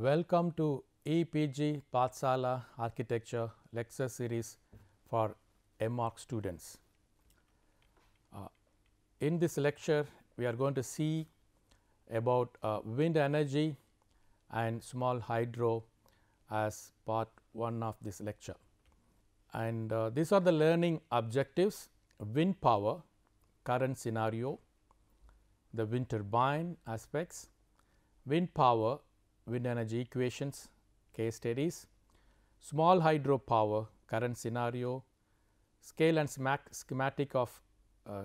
Welcome to EPG Pathsala Architecture lecture series for MArch students. In this lecture, we are going to see about wind energy and small hydro as part 1 of this lecture. And these are the learning objectives: wind power, current scenario, the wind turbine aspects, wind power, wind energy equations, case studies, small hydro power, current scenario, scale and schematic of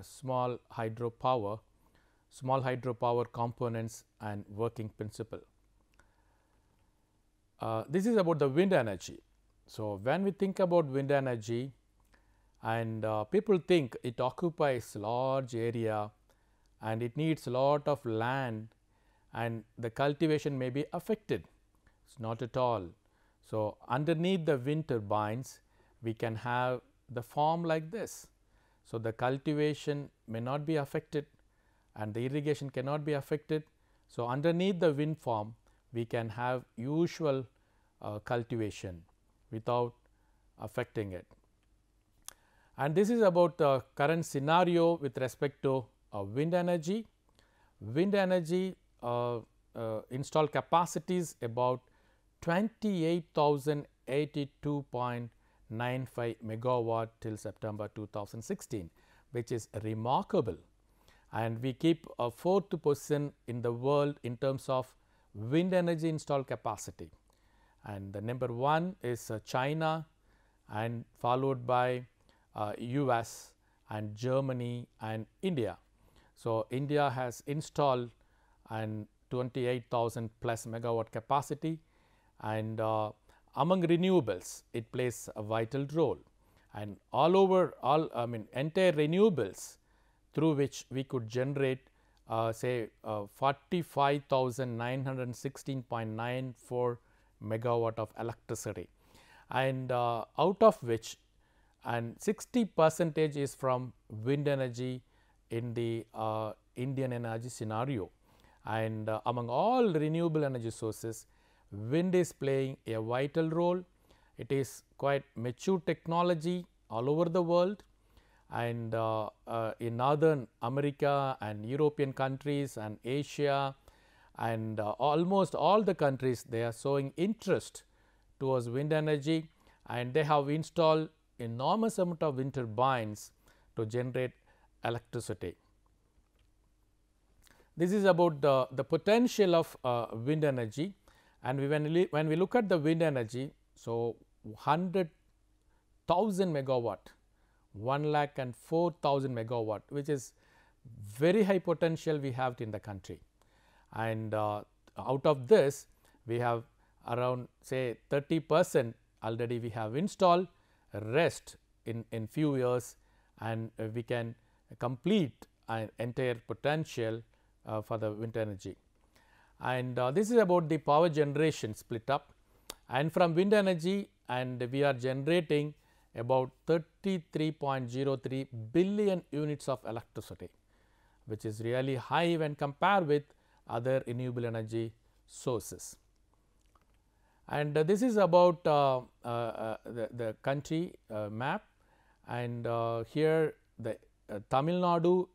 small hydro power components and working principle. This is about the wind energy. So, when we think about wind energy, and people think it occupies large area and it needs a lot of land and the cultivation may be affected. It is not at all. So, underneath the wind turbines we can have the form like this. So, the cultivation may not be affected and the irrigation cannot be affected. So, underneath the wind farm we can have usual cultivation without affecting it. And this is about the current scenario with respect to wind energy. Wind energy installed capacities about 28,082.95 megawatt till September 2016, which is remarkable, and we keep a 4th position in the world in terms of wind energy installed capacity, and the number 1 is China, and followed by US and Germany and India. So, India has installed and 28,000 plus megawatt capacity, and among renewables it plays a vital role, and entire renewables through which we could generate say 45,916.94 megawatt of electricity, and out of which and 60% is from wind energy in the Indian energy scenario. And among all renewable energy sources, wind is playing a vital role. It is quite mature technology all over the world, and in Northern America and European countries and Asia and almost all the countries, they are showing interest towards wind energy, and they have installed enormous amount of wind turbines to generate electricity. This is about the potential of wind energy, and when we look at the wind energy, so 100,000 megawatt, 1,04,000 megawatt, which is very high potential we have in the country, and out of this we have around say 30% already we have installed, rest in few years, and we can complete an entire potential for the wind energy. And this is about the power generation split up, and from wind energy, and we are generating about 33.03 billion units of electricity, which is really high when compared with other renewable energy sources. And this is about the country map, and here the Tamil Nadu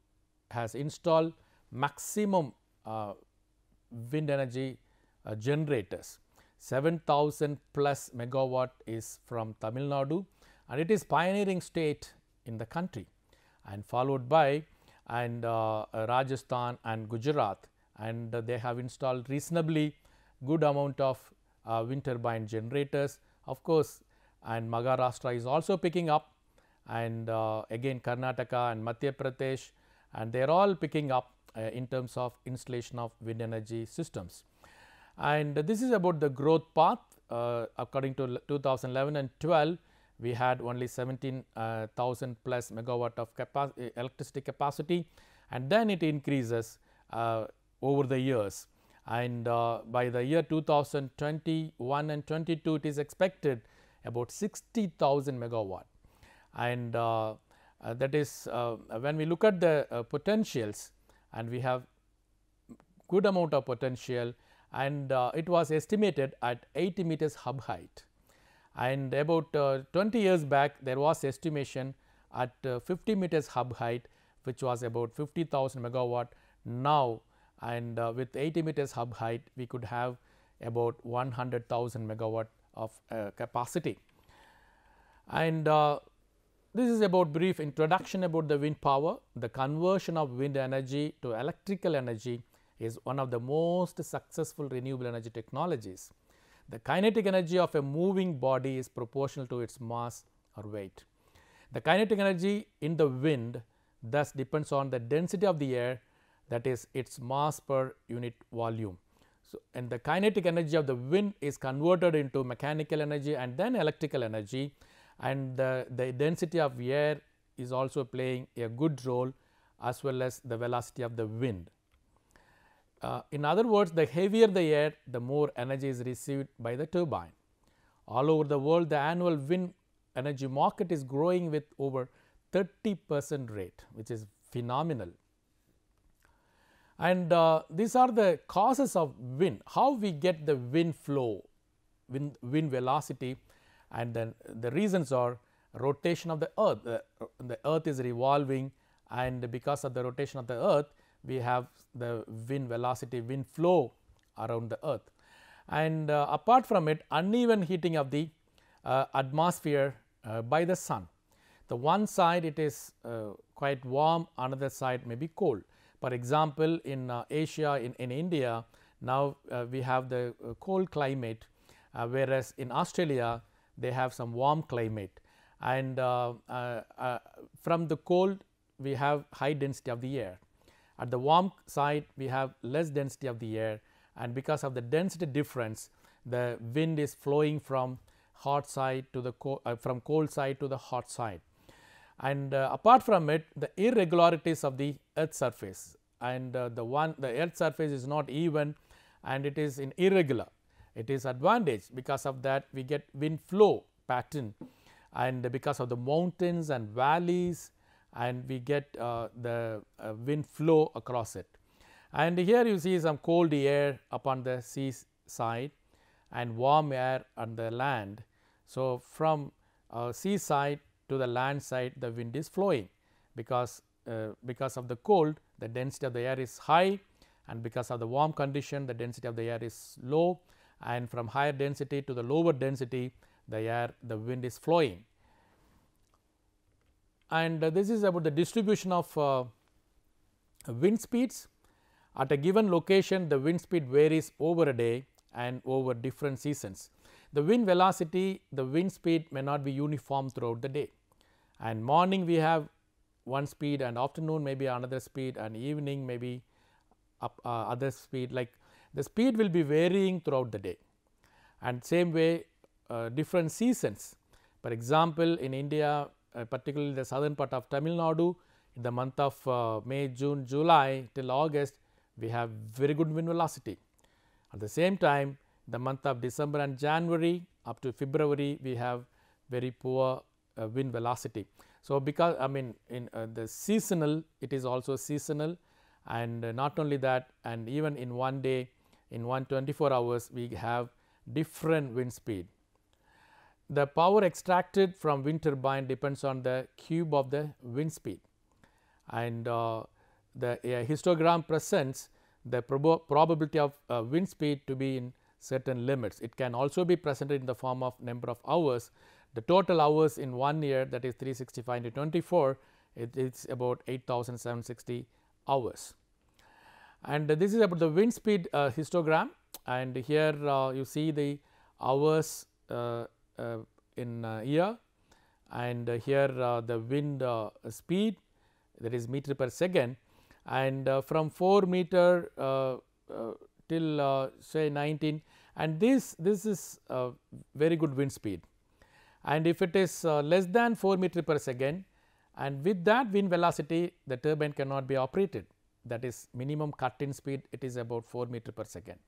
has installed maximum wind energy generators. 7,000 plus megawatt is from Tamil Nadu, and it is pioneering state in the country, and followed by and Rajasthan and Gujarat, and they have installed reasonably good amount of wind turbine generators, of course, and Maharashtra is also picking up, and again Karnataka and Madhya Pradesh, and they are all picking up in terms of installation of wind energy systems. And this is about the growth path. According to 2011 and 12, we had only 17,000 plus megawatt of electricity capacity, and then it increases over the years, and by the year 2021 and 22 it is expected about 60,000 megawatt, and that is when we look at the potentials, and we have good amount of potential, and it was estimated at 80 meters hub height. And about 20 years back there was estimation at 50 meters hub height, which was about 50,000 megawatt. Now, and with 80 meters hub height we could have about 100,000 megawatt of capacity. And this is about brief introduction about the wind power. The conversion of wind energy to electrical energy is one of the most successful renewable energy technologies. The kinetic energy of a moving body is proportional to its mass or weight. The kinetic energy in the wind thus depends on the density of the air, that is its mass per unit volume. So, and the kinetic energy of the wind is converted into mechanical energy and then electrical energy, and the density of air is also playing a good role, as well as the velocity of the wind. In other words, the heavier the air, the more energy is received by the turbine. All over the world, the annual wind energy market is growing with over 30% rate, which is phenomenal. And these are the causes of wind, how we get the wind flow, wind velocity, and then the reasons are rotation of the earth. The earth is revolving, and because of the rotation of the earth we have the wind velocity, wind flow around the earth. And apart from it, uneven heating of the atmosphere by the sun. The one side it is quite warm, another side may be cold. For example, in Asia, in India, now we have the cold climate, whereas in Australia they have some warm climate, and from the cold we have high density of the air. At the warm side we have less density of the air, and because of the density difference, the wind is flowing from hot side to the from cold side to the hot side. And apart from it, the irregularities of the earth surface, and the earth surface is not even and it is irregular. It is advantage. Because of that we get wind flow pattern, and because of the mountains and valleys, and we get the wind flow across it. And here you see some cold air upon the sea side and warm air on the land. So, from sea side to the land side the wind is flowing, because of the cold the density of the air is high, and because of the warm condition the density of the air is low, and from higher density to the lower density the wind is flowing. And this is about the distribution of wind speeds. At a given location the wind speed varies over a day and over different seasons. The wind velocity, the wind speed may not be uniform throughout the day, and morning we have one speed, and afternoon maybe another speed, and evening maybe other speed. Like the speed will be varying throughout the day, and same way different seasons. For example, in India, particularly the southern part of Tamil Nadu, in the month of May, June, July till August we have very good wind velocity. At the same time, the month of December and January up to February we have very poor wind velocity. So, because in the seasonal, it is also seasonal, and not only that, and even in one day, in 124 hours we have different wind speed. The power extracted from wind turbine depends on the cube of the wind speed, and the histogram presents the probability of wind speed to be in certain limits. It can also be presented in the form of number of hours. The total hours in 1 year, that is 365 into 24, it is about 8,760 hours. And this is about the wind speed histogram, and here you see the hours in year, and here the wind speed, that is meter per second, and from 4 meter till say 19, and this is very good wind speed. And if it is less than 4 meter per second, and with that wind velocity the turbine cannot be operated, that is minimum cut-in speed, it is about 4 meter per second.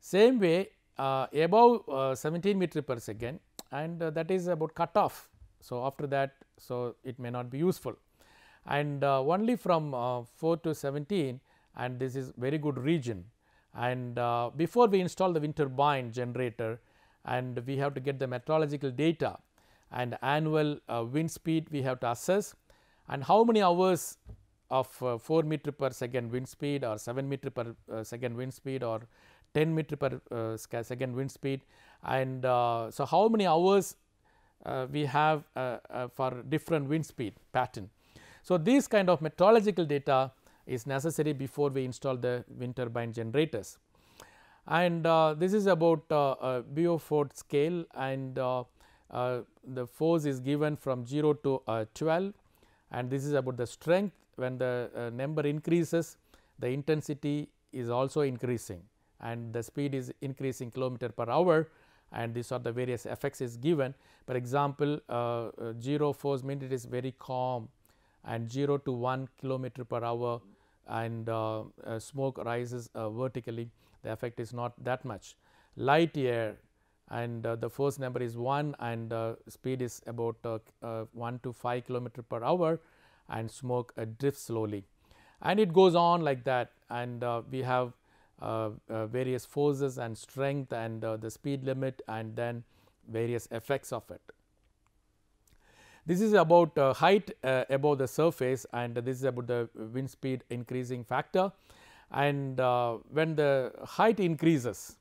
Same way above 17 meter per second, and that is about cut off. So, after that, so it may not be useful, and only from 4 to 17, and this is very good region, and before we install the wind turbine generator, and we have to get the meteorological data and annual wind speed we have to assess, and how many hours of 4 meter per second wind speed or 7 meter per second wind speed or 10 meter per second wind speed, and so how many hours we have for different wind speed pattern. So, these kind of meteorological data is necessary before we install the wind turbine generators. And this is about Beaufort scale, and the force is given from 0 to 12, and this is about the strength. When the number increases, the intensity is also increasing and the speed is increasing kilometer per hour, and these are the various effects is given. For example, 0 force means it is very calm, and 0 to 1 kilometer per hour, and smoke rises vertically, the effect is not that much. Light air, and the force number is 1, and speed is about 1 to 5 kilometer per hour, and smoke drifts slowly, and it goes on like that, and we have various forces and strength and the speed limit, and then various effects of it. This is about height above the surface, and this is about the wind speed increasing factor, and when the height increases,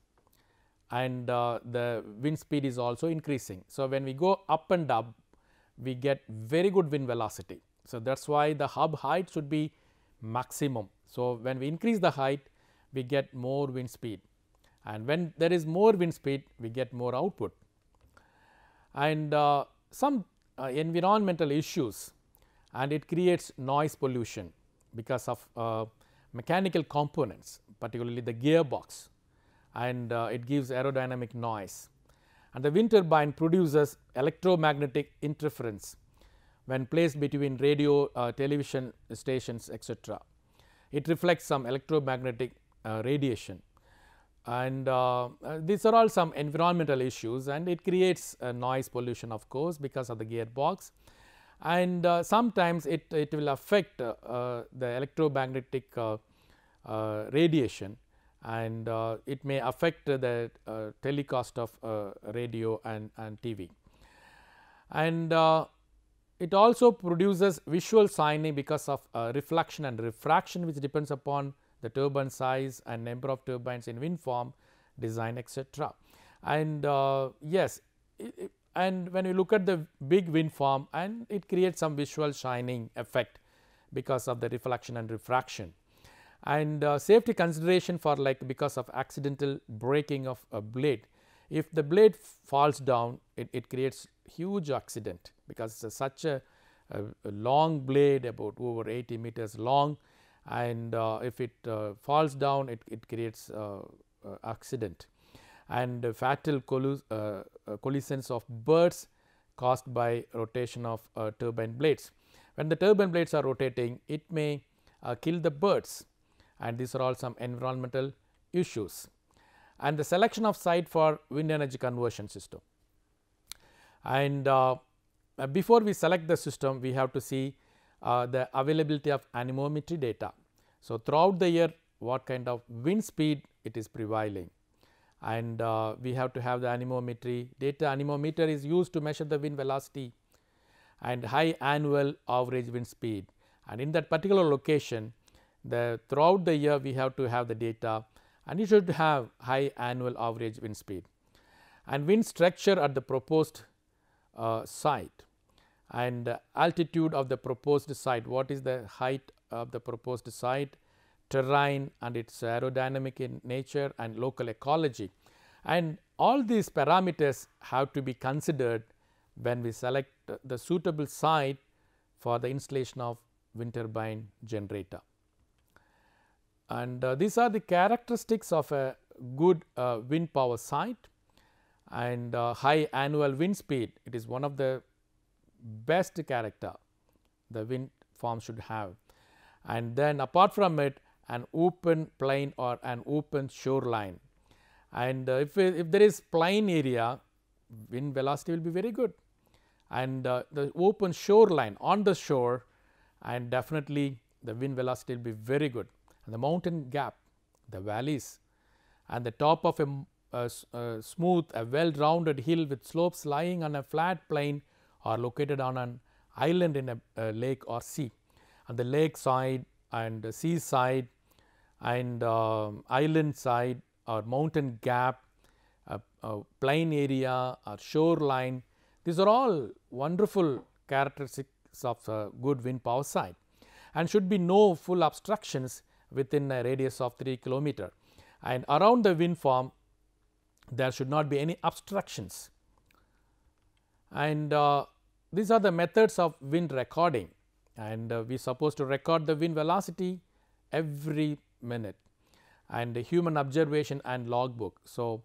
and the wind speed is also increasing. So, when we go up and up, we get very good wind velocity. So, that is why the hub height should be maximum. So, when we increase the height, we get more wind speed, and when there is more wind speed, we get more output. And some environmental issues, and it creates noise pollution because of mechanical components, particularly the gearbox, and it gives aerodynamic noise. And the wind turbine produces electromagnetic interference when placed between radio, television stations, etc. It reflects some electromagnetic radiation, and these are all some environmental issues, and it creates noise pollution, of course, because of the gearbox, and sometimes it will affect the electromagnetic radiation, and it may affect the telecast of radio and TV. And it also produces visual signing because of reflection and refraction, which depends upon the turbine size and number of turbines in wind farm design, etc. And yes, and when you look at the big wind farm, and it creates some visual shining effect because of the reflection and refraction. And safety consideration for, like, because of accidental breaking of a blade. If the blade falls down, it creates huge accident, because it's such a long blade, about over 80 meters long, and if it falls down, it creates accident, and fatal collisions of birds caused by rotation of turbine blades. When the turbine blades are rotating, it may kill the birds, and these are all some environmental issues. And the selection of site for wind energy conversion system, and before we select the system, we have to see the availability of anemometry data. So, throughout the year, what kind of wind speed it is prevailing, and we have to have the anemometry data. Anemometer is used to measure the wind velocity and high annual average wind speed, and in that particular location, throughout the year we have to have the data, and you should have high annual average wind speed, and wind structure at the proposed site, and altitude of the proposed site, what is the height of the proposed site, terrain and its aerodynamic in nature, and local ecology, and all these parameters have to be considered when we select the suitable site for the installation of wind turbine generator. And these are the characteristics of a good wind power site, and high annual wind speed, it is one of the best character the wind farm should have. And then apart from it, an open plain or an open shoreline, and if there is plain area, wind velocity will be very good, and the open shoreline on the shore, and definitely the wind velocity will be very good. And the mountain gap, the valleys, and the top of a smooth, a well-rounded hill with slopes lying on a flat plain or located on an island in a lake or sea. On the lake side and the sea side and island side or mountain gap, plain area or shoreline, these are all wonderful characteristics of a good wind power site, and should be no full obstructions within a radius of 3 kilometer, and around the wind farm there should not be any obstructions. And these are the methods of wind recording, and we are supposed to record the wind velocity every minute, and human observation and logbook. So,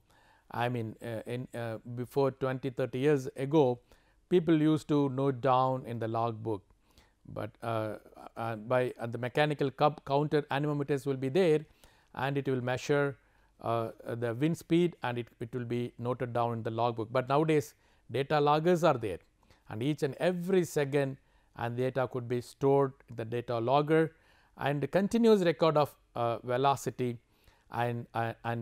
I mean before 20-30 years ago, people used to note down in the logbook, but the mechanical counter anemometers will be there, and it will measure the wind speed, and it will be noted down in the logbook. But nowadays data loggers are there, and each and every second and data could be stored in the data logger, and continuous record of velocity and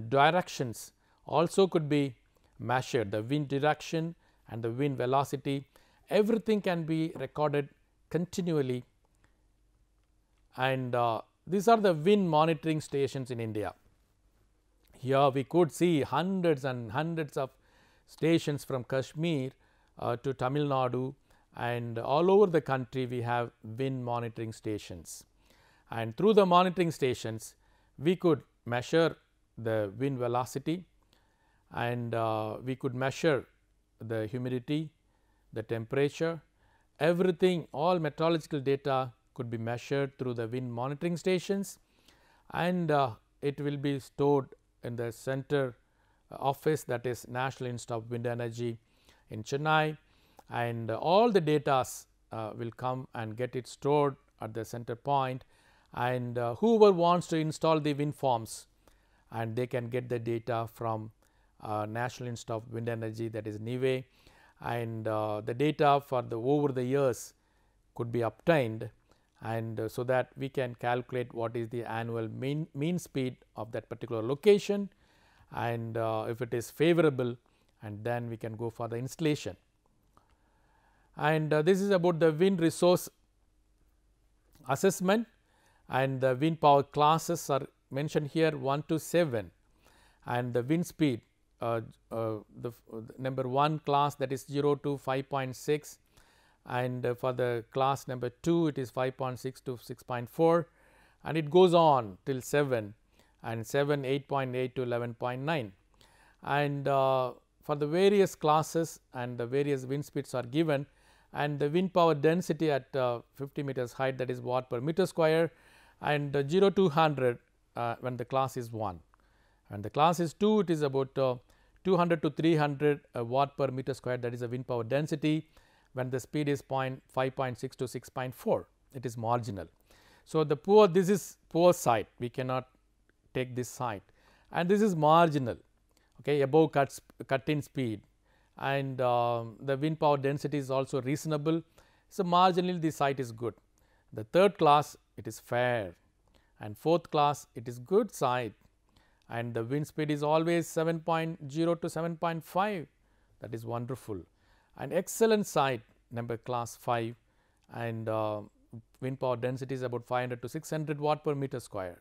directions also could be measured. The wind direction and the wind velocity, everything can be recorded continually, and these are the wind monitoring stations in India. Here we could see hundreds and hundreds of stations from Kashmir to Tamil Nadu, and all over the country we have wind monitoring stations, and through the monitoring stations we could measure the wind velocity, and we could measure the humidity, the temperature, everything, all meteorological data could be measured through the wind monitoring stations, and it will be stored in the center office, that is National Institute of Wind Energy in Chennai, and all the data will come and get it stored at the center point, and whoever wants to install the wind farms, and they can get the data from National Institute of Wind Energy, that is NIWE, and the data for the over the years could be obtained, and so that we can calculate what is the annual mean speed of that particular location, and if it is favorable, and then we can go for the installation. And this is about the wind resource assessment, and the wind power classes are mentioned here 1 to 7, and the wind speed, the number 1 class, that is 0 to 5.6, and for the class number 2 it is 5.6 to 6.4, and it goes on till 7, and 7 8.8 to 11.9, and for the various classes and the various wind speeds are given, and the wind power density at 50 meters height, that is watt per meter square, and 0 to 100 when the class is 1, and the class is 2, it is about 200 to 300 watt per meter square, that is a wind power density. When the speed is 5.6 to 6.4, it is marginal. So, the poor, this is poor site, we cannot take this site, and this is marginal, okay, above cut-in speed, and the wind power density is also reasonable. So, marginally the site is good. The third class, it is fair, and fourth class, it is good site, and the wind speed is always 7.0 to 7.5, that is wonderful, and excellent site number class 5, and wind power density is about 500 to 600 watt per meter square.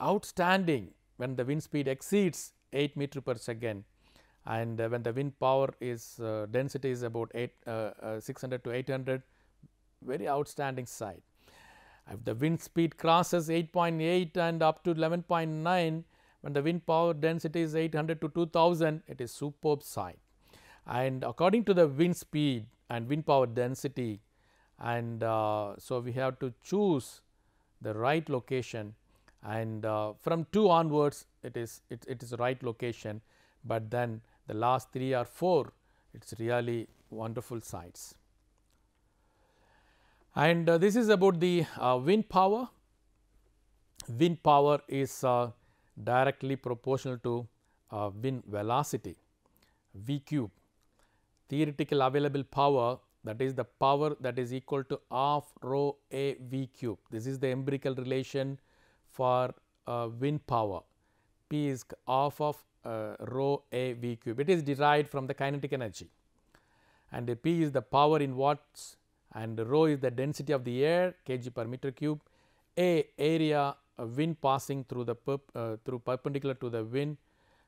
Outstanding when the wind speed exceeds 8 meter per second, and when the wind power is density is about 600 to 800, very outstanding site. If the wind speed crosses 8.8 and up to 11.9, when the wind power density is 800 to 2000, it is superb site. And according to the wind speed and wind power density, and so we have to choose the right location, and from 2 onwards it is the right location, but then the last 3 or 4, it is really wonderful sites. And this is about the wind power. Wind power is directly proportional to wind velocity, V cube. Theoretical available power, that is the power that is equal to half rho A V cube. This is the empirical relation for wind power. P is half of rho A V cube. It is derived from the kinetic energy, and the P is the power in watts, and rho is the density of the air kg per meter cube. A area wind passing through the through perpendicular to the wind,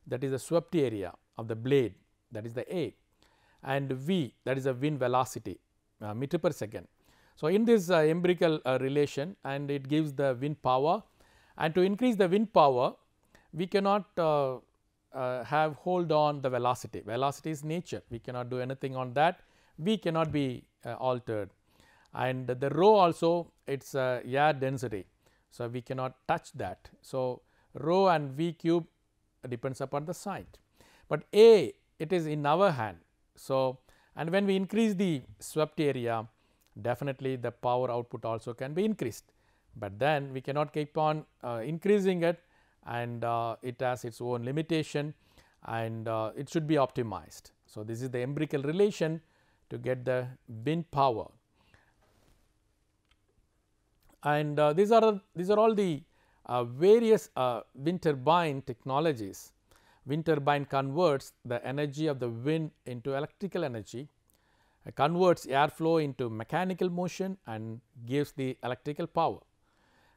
that is the swept area of the blade, that is the A, and V, that is the wind velocity meter per second. So, in this empirical relation, and it gives the wind power, and to increase the wind power we cannot have hold on the velocity. Velocity is nature, we cannot do anything on that, V cannot be altered, and the rho also it is air density. So, we cannot touch that. So, rho and V cube depends upon the site, but A it is in our hand. So, and when we increase the swept area, definitely the power output also can be increased, but then we cannot keep on increasing it, and it has its own limitation, and it should be optimized. So, this is the empirical relation to get the wind power, and these are all the various wind turbine technologies. Wind turbine converts the energy of the wind into electrical energy, converts airflow into mechanical motion, and gives the electrical power.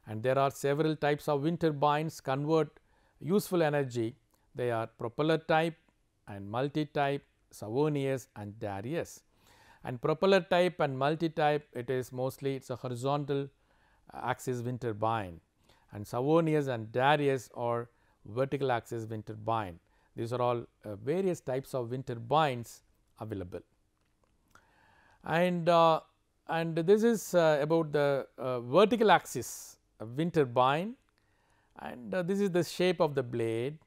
And there are several types of wind turbines convert useful energy. They are propeller type and multi type, Savonius and Darius. And propeller type and multi type, it is mostly it is a horizontal axis wind turbine, and Savonius and Darius are vertical axis wind turbine. These are all various types of wind turbines available. And this is about the vertical axis wind turbine, and this is the shape of the blade,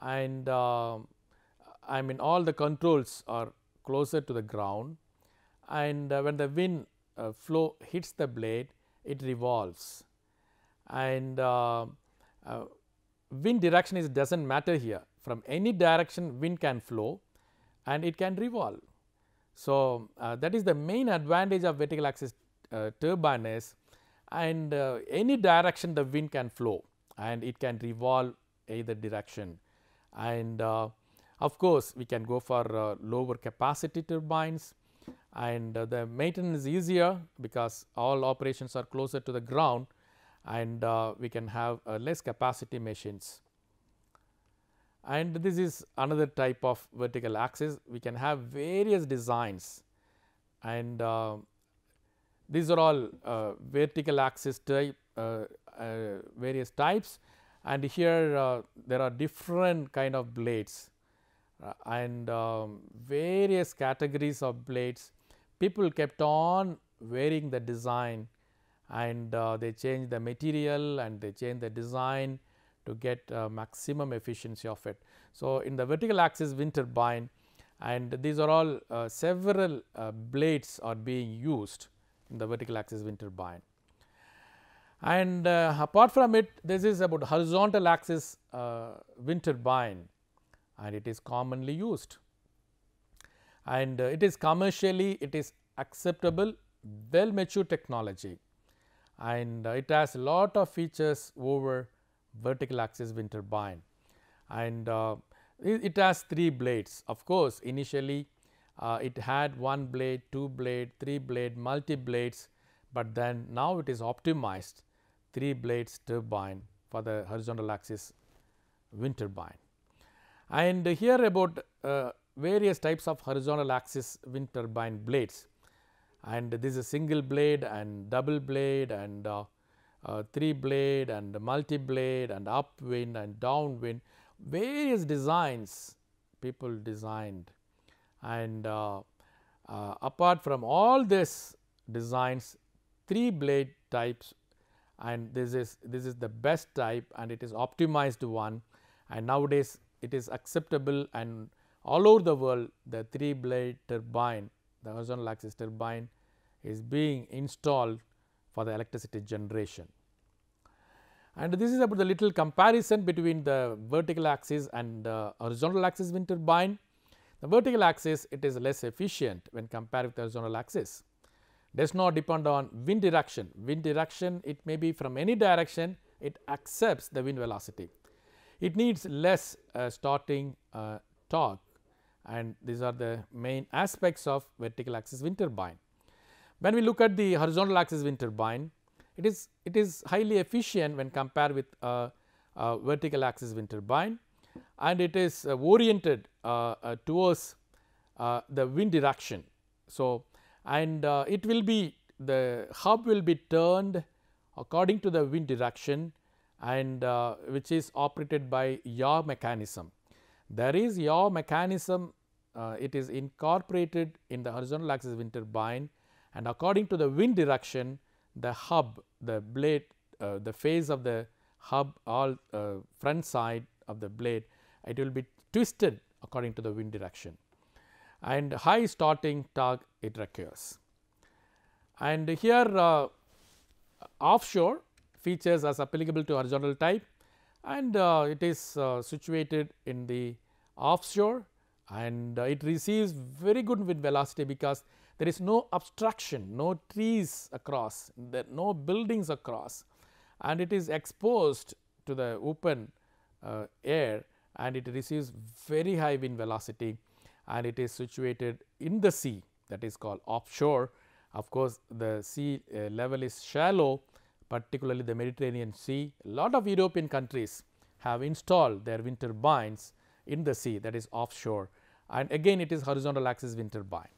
and I mean all the controls are closer to the ground, and when the wind flow hits the blade, it revolves, and wind direction is does not matter here. From any direction wind can flow and it can revolve. So, that is the main advantage of vertical axis turbine is, and any direction the wind can flow and it can revolve either direction, and of course, we can go for lower capacity turbines, and the maintenance is easier because all operations are closer to the ground, and we can have less capacity machines. And this is another type of vertical axis. We can have various designs, and these are all vertical axis type, various types, and here there are different kind of blades and various categories of blades. People kept on varying the design, and they change the material and they change the design to get maximum efficiency of it. So, in the vertical axis wind turbine, and these are all several blades are being used in the vertical axis wind turbine. And apart from it, this is about horizontal axis wind turbine, and it is commonly used, and it is commercially it is acceptable, well mature technology, and it has a lot of features over vertical axis wind turbine, and it has 3 blades. Of course, initially it had 1 blade, 2 blade, 3 blade, multi blades, but then now it is optimized 3 blades turbine for the horizontal axis wind turbine. And here about various types of horizontal axis wind turbine blades, and this is single blade and double blade and 3 blade and multi blade and upwind and downwind, various designs people designed, and apart from all these designs, 3 blade types, and this is the best type, and it is optimized one, and nowadays it is acceptable, and all over the world the 3 blade turbine, the horizontal axis turbine is being installed for the electricity generation. And this is about the little comparison between the vertical axis and horizontal axis wind turbine. The vertical axis, it is less efficient when compared with the horizontal axis, does not depend on wind direction. Wind direction, it may be from any direction, it accepts the wind velocity. it needs less starting torque, and these are the main aspects of vertical axis wind turbine. When we look at the horizontal axis wind turbine, it is highly efficient when compared with vertical axis wind turbine, and it is oriented towards the wind direction. So, and it will be, the hub will be turned according to the wind direction, and which is operated by yaw mechanism. There is yaw mechanism, it is incorporated in the horizontal axis wind turbine, and according to the wind direction, the hub, the blade, the face of the hub, all front side of the blade, it will be twisted according to the wind direction, and high starting torque it requires. And here offshore features as applicable to horizontal type, and it is situated in the offshore, and it receives very good wind velocity because there is no obstruction, no trees across, no buildings across, and it is exposed to the open air, and it receives very high wind velocity, and it is situated in the sea, that is called offshore. Of course, the sea level is shallow, particularly the Mediterranean Sea. A lot of European countries have installed their wind turbines in the sea, that is offshore, and again it is horizontal axis wind turbine.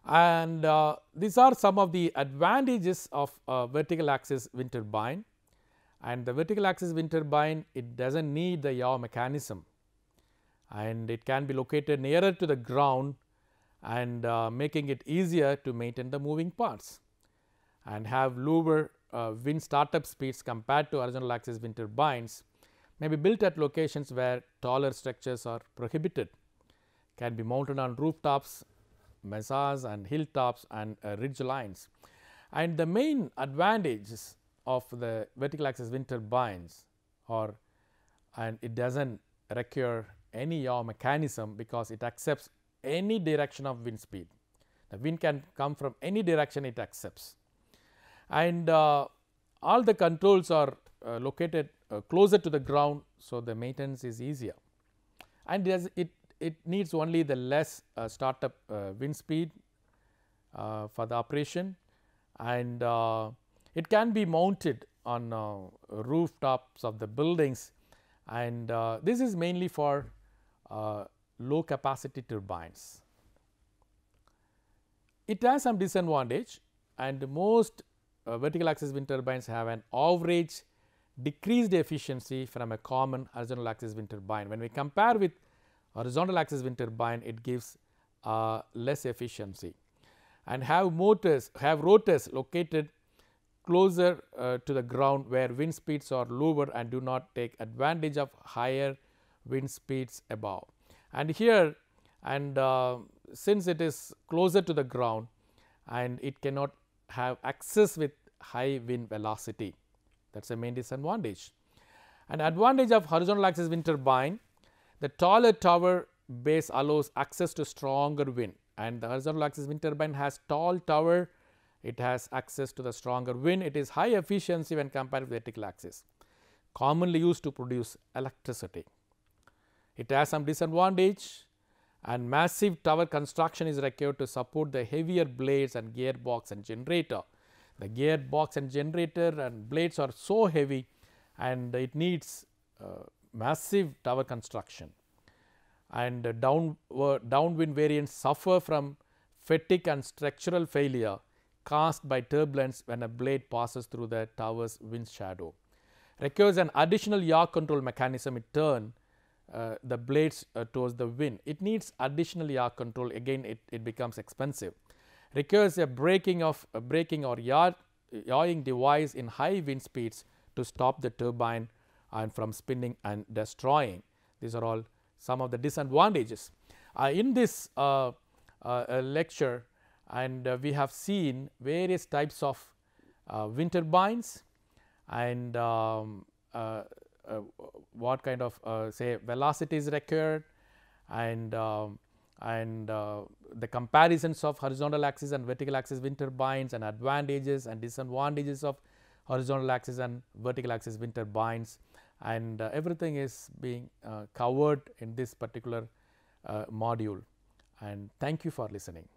And these are some of the advantages of vertical axis wind turbine. And the vertical axis wind turbine, it does not need the yaw mechanism, and it can be located nearer to the ground, and making it easier to maintain the moving parts, and have lower wind startup speeds compared to horizontal axis wind turbines. May be built at locations where taller structures are prohibited, can be mounted on rooftops, mesas and hilltops and ridge lines. And the main advantages of the vertical axis wind turbines are, and it does not require any yaw mechanism because it accepts any direction of wind speed. The wind can come from any direction it accepts, and all the controls are located closer to the ground, so the maintenance is easier, and it needs only the less startup wind speed for the operation, and it can be mounted on rooftops of the buildings, and this is mainly for low capacity turbines. It has some disadvantage, and most vertical axis wind turbines have an average decreased efficiency from a common horizontal axis wind turbine. When we compare with horizontal axis wind turbine, it gives less efficiency, and have rotors located closer to the ground where wind speeds are lower and do not take advantage of higher wind speeds above. And here, and since it is closer to the ground, and it cannot have access with high wind velocity, that is the main disadvantage. An advantage of horizontal axis wind turbine, the taller tower base allows access to stronger wind, and the horizontal axis wind turbine has tall tower, it has access to the stronger wind. It is high efficiency when compared with vertical axis, commonly used to produce electricity. It has some disadvantage, and massive tower construction is required to support the heavier blades and gearbox and generator. The gearbox and generator and blades are so heavy, and it needs massive tower construction, and downwind variants suffer from fatigue and structural failure caused by turbulence when a blade passes through the tower's wind shadow. Requires an additional yaw control mechanism, it turns the blades towards the wind. It needs additional yaw control, again it becomes expensive. Requires a braking or yawing device in high wind speeds to stop the turbine and from spinning and destroying. These are all some of the disadvantages. In this lecture, and we have seen various types of wind turbines, and what kind of say velocity is required, and the comparisons of horizontal axis and vertical axis wind turbines, and advantages and disadvantages of horizontal axis and vertical axis wind turbines, and everything is being covered in this particular module, and thank you for listening.